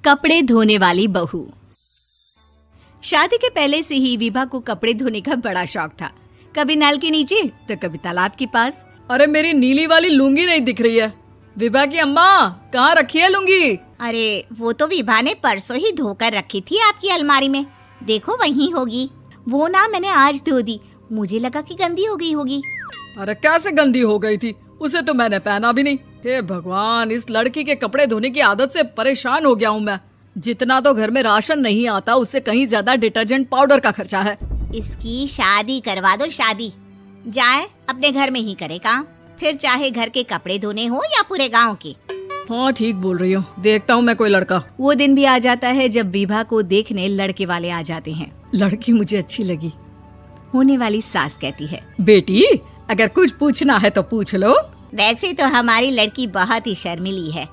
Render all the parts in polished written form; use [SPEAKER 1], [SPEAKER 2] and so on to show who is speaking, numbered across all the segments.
[SPEAKER 1] कपड़े धोने वाली बहू। शादी के पहले से ही विभा को कपड़े धोने का बड़ा शौक था। कभी नल के नीचे तो कभी तालाब के पास।
[SPEAKER 2] अरे मेरी नीली वाली लुंगी नहीं दिख रही है। विभा की अम्मा, कहाँ रखी है लुंगी?
[SPEAKER 3] अरे वो तो विभा ने परसों ही धोकर रखी थी आपकी अलमारी में, देखो वहीं होगी। वो ना मैंने आज धो दी, मुझे लगा कि गंदी हो गई होगी।
[SPEAKER 2] अरे कैसे गंदी हो गई थी? उसे तो मैंने पहना भी नहीं। हे भगवान, इस लड़की के कपड़े धोने की आदत से परेशान हो गया हूँ मैं। जितना तो घर में राशन नहीं आता, उससे कहीं ज्यादा डिटर्जेंट पाउडर का खर्चा है।
[SPEAKER 3] इसकी शादी करवा दो, शादी जाए अपने घर में ही करे काम, फिर चाहे घर के कपड़े धोने हो या पूरे गांव के।
[SPEAKER 2] हाँ ठीक बोल रही हो, देखता हूँ मैं कोई लड़का।
[SPEAKER 1] वो दिन भी आ जाता है जब विभा को देखने लड़के वाले आ जाते हैं।
[SPEAKER 2] लड़की मुझे अच्छी लगी।
[SPEAKER 1] होने वाली सास कहती है,
[SPEAKER 2] बेटी अगर कुछ पूछना है तो पूछ लो।
[SPEAKER 3] वैसे तो हमारी लड़की बहुत ही शर्मिली है,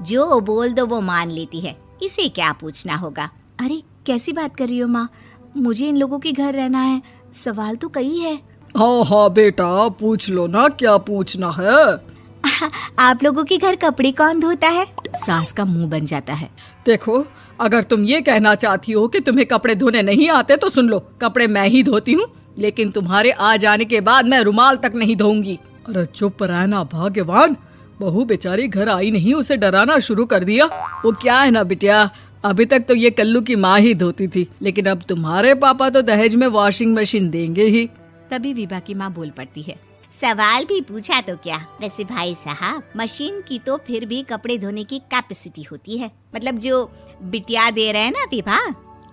[SPEAKER 3] जो बोल दो वो मान लेती है, इसे क्या पूछना होगा।
[SPEAKER 1] अरे कैसी बात कर रही हो माँ, मुझे इन लोगों के घर रहना है, सवाल तो कई है।
[SPEAKER 2] हाँ हाँ बेटा, पूछ लो ना, क्या पूछना है।
[SPEAKER 1] आप लोगों के घर कपड़े कौन धोता है? सास का मुंह बन जाता है।
[SPEAKER 2] देखो, अगर तुम ये कहना चाहती हो कि तुम्हें कपड़े धोने नहीं आते तो सुन लो, कपड़े मैं ही धोती हूँ, लेकिन तुम्हारे आ जाने के बाद मैं रुमाल तक नहीं धोऊंगी। अरे चुप रहना भाग्यवान, बहू बेचारी घर आई नहीं, उसे डराना शुरू कर दिया। वो क्या है ना बिटिया, अभी तक तो ये कल्लू की माँ ही धोती थी, लेकिन अब तुम्हारे पापा तो दहेज में वॉशिंग मशीन देंगे ही।
[SPEAKER 1] तभी विभा की माँ बोल पड़ती है,
[SPEAKER 3] सवाल भी पूछा तो क्या। वैसे भाई साहब, मशीन की तो फिर भी कपड़े धोने की कैपेसिटी होती है, मतलब जो बिटिया दे रहे हैं ना विभा,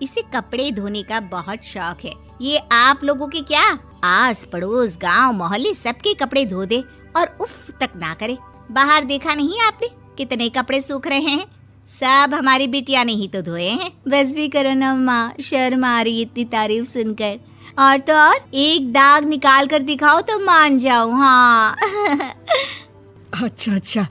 [SPEAKER 3] इसे कपड़े धोने का बहुत शौक है। ये आप लोगों के क्या, आस पड़ोस गांव मोहल्ले सबके कपड़े धो दे और उफ तक ना करे। बाहर देखा नहीं आपने कितने कपड़े सूख रहे हैं, सब हमारी बिटिया ने ही तो धोए हैं।
[SPEAKER 1] बस भी करो ना माँ, शर्म आ रही इतनी तारीफ सुनकर। और तो और एक दाग निकाल कर दिखाओ तो मान जाओ। हाँ
[SPEAKER 2] अच्छा,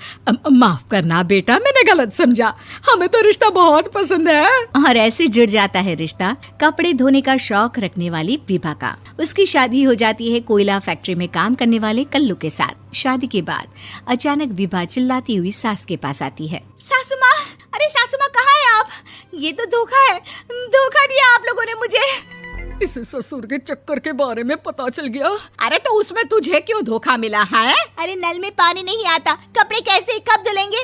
[SPEAKER 2] माफ करना बेटा, मैंने गलत समझा। हमें तो रिश्ता बहुत पसंद है।
[SPEAKER 1] और ऐसे जुड़ जाता है रिश्ता कपड़े धोने का शौक रखने वाली विभा का। उसकी शादी हो जाती है कोयला फैक्ट्री में काम करने वाले कल्लू के साथ। शादी के बाद अचानक विभा चिल्लाती हुई सास के पास आती है।
[SPEAKER 3] सासू माँ, अरे सासू माँ कहाँ है आप? ये तो धोखा है, धोखा दिया आप लोगों ने मुझे।
[SPEAKER 2] इसे ससुर के चक्कर के बारे में पता चल गया।
[SPEAKER 3] अरे तो उसमें तुझे क्यों धोखा मिला है? अरे नल में पानी नहीं आता, कपड़े कैसे कब धुलेंगे?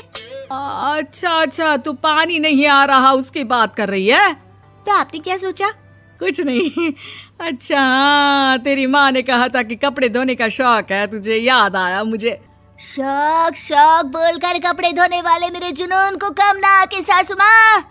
[SPEAKER 2] अच्छा, तू पानी नहीं आ रहा उसकी बात कर रही है।
[SPEAKER 3] तो आपने क्या सोचा?
[SPEAKER 2] कुछ नहीं। अच्छा, तेरी माँ ने कहा था कि कपड़े धोने का शौक है तुझे, याद आया मुझे।
[SPEAKER 3] शौक बोलकर कपड़े धोने वाले मेरे जुनून को कम ना आके सासू माँ,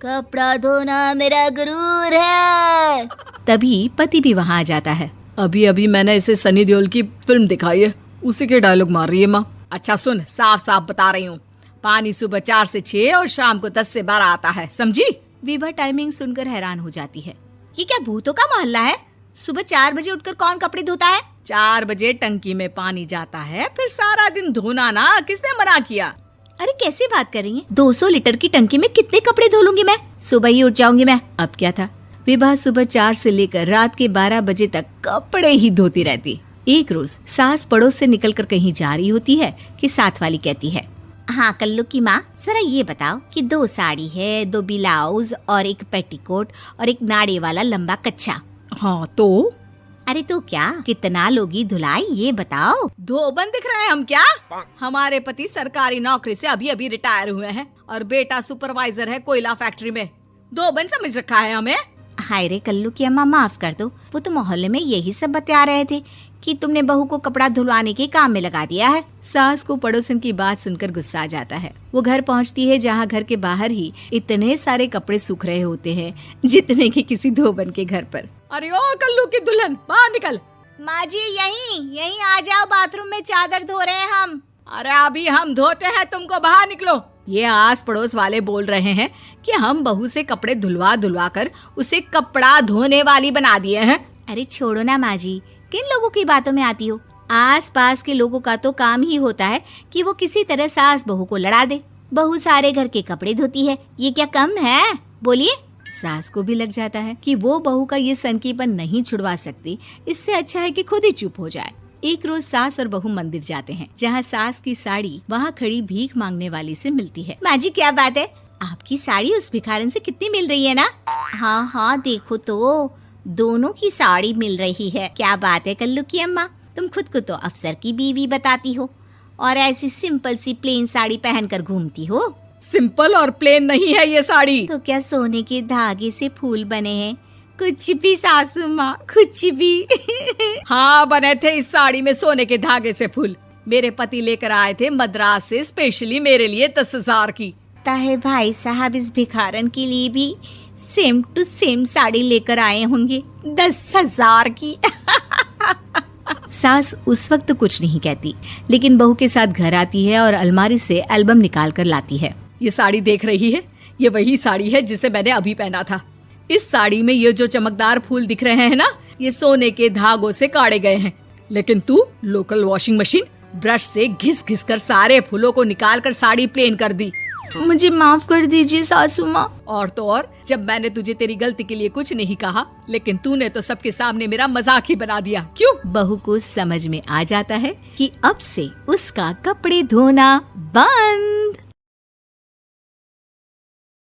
[SPEAKER 3] कपड़ा धोना मेरा गुरूर है।
[SPEAKER 1] तभी पति भी वहाँ आ जाता है।
[SPEAKER 2] अभी मैंने इसे सनी देओल की फिल्म दिखाई है, उसी के डायलॉग मार रही है माँ। अच्छा सुन, साफ बता रही हूँ, पानी सुबह 4 से 6 और शाम को 10 से 12 आता है, समझी?
[SPEAKER 1] विभा टाइमिंग सुनकर हैरान हो जाती है।
[SPEAKER 3] ये क्या भूतों का मोहल्ला है? सुबह 4 बजे उठकर कौन कपड़े धोता है?
[SPEAKER 2] 4 बजे टंकी में पानी जाता है, फिर सारा दिन धोना ना, किसने मना किया?
[SPEAKER 1] अरे कैसी बात कर रही हैं? 200 लीटर की टंकी में कितने कपड़े धो लूंगी मैं, सुबह ही उठ जाऊंगी मैं। अब क्या था, विभा सुबह 4 से लेकर रात के 12 बजे तक कपड़े ही धोती रहती। एक रोज सास पड़ोस से निकलकर कहीं जा रही होती है कि साथ वाली कहती है,
[SPEAKER 3] हाँ कल्लू की माँ, जरा ये बताओ कि 2 साड़ी है, 2 ब्लाउज और एक पेटीकोट और एक नाड़े वाला लंबा कच्छा।
[SPEAKER 2] हाँ तो?
[SPEAKER 3] अरे तो क्या, कितना लोगी धुलाई ये बताओ।
[SPEAKER 2] धोबन दिख रहे हैं हम क्या? हमारे पति सरकारी नौकरी से अभी रिटायर हुए हैं और बेटा सुपरवाइजर है कोयला फैक्ट्री में। धोबन समझ रखा है हमें।
[SPEAKER 3] हाय रे कल्लू की अम्मा, माफ कर दो, वो तो मोहल्ले में यही सब बता रहे थे कि तुमने बहू को कपड़ा धुलवाने के काम में लगा दिया है।
[SPEAKER 1] सास को पड़ोसन की बात सुनकर गुस्सा आ जाता है। वो घर पहुंचती है जहां घर के बाहर ही इतने सारे कपड़े सूख रहे होते हैं जितने कि किसी धोबन के घर पर।
[SPEAKER 2] अरे ओ कल्लू की दुल्हन, बाहर निकल।
[SPEAKER 3] माँ जी यहीं आ जाओ, बाथरूम में चादर धो रहे हैं हम।
[SPEAKER 2] अरे अभी हम धोते हैं, तुमको बाहर निकलो। ये आस पड़ोस वाले बोल रहे हैं कि हम बहू से कपड़े धुलवा कर उसे कपड़ा धोने वाली बना दिए हैं।
[SPEAKER 1] अरे छोड़ो ना माँ जी, किन लोगों की बातों में आती हो? आस पास के लोगों का तो काम ही होता है कि वो किसी तरह सास बहू को लड़ा दे। बहू सारे घर के कपड़े धोती है, ये क्या कम है? बोलिए। सास को भी लग जाता है कि वो बहू का ये सनकीपन नहीं छुड़वा सकती, इससे अच्छा है कि खुद ही चुप हो जाए। एक रोज सास और बहू मंदिर जाते हैं, जहाँ सास की साड़ी वहाँ खड़ी भीख मांगने वाली से मिलती है।
[SPEAKER 3] माँ जी क्या बात है, आपकी साड़ी उस भिखारन से कितनी मिल रही है ना? हाँ हाँ देखो तो, दोनों की साड़ी मिल रही है। क्या बात है कल्लू की अम्मा, तुम खुद को तो अफसर की बीवी बताती हो और ऐसी सिंपल सी प्लेन साड़ी पहनकर घूमती हो।
[SPEAKER 2] सिंपल और प्लेन नहीं है ये साड़ी।
[SPEAKER 3] तो क्या सोने के धागे से फूल बने हैं? कुछ भी सासू माँ, कुछ भी।
[SPEAKER 2] हाँ बने थे इस साड़ी में सोने के धागे से फूल। मेरे पति लेकर आए थे मद्रास से स्पेशली मेरे लिए 10,000 की।
[SPEAKER 3] ताहे भाई साहब इस भिखारन के लिए भी सेम टू सेम साड़ी लेकर आए होंगे 10,000 की।
[SPEAKER 1] सास उस वक्त तो कुछ नहीं कहती, लेकिन बहू के साथ घर आती है और अलमारी से एल्बम निकाल कर लाती है।
[SPEAKER 2] ये साड़ी देख रही है, ये वही साड़ी है जिसे मैंने अभी पहना था। इस साड़ी में ये जो चमकदार फूल दिख रहे हैं ना, ये सोने के धागों से काढ़े गए हैं। लेकिन तू लोकल वॉशिंग मशीन ब्रश से घिस घिस कर सारे फूलों को निकाल कर साड़ी प्लेन कर दी।
[SPEAKER 1] मुझे माफ कर दीजिए सासू माँ।
[SPEAKER 2] और तो और, जब मैंने तुझे तेरी गलती के लिए कुछ नहीं कहा, लेकिन तूने तो सबके सामने मेरा मजाक ही बना दिया। क्यों?
[SPEAKER 1] बहू को समझ में आ जाता है कि अब से उसका कपड़े धोना बंद।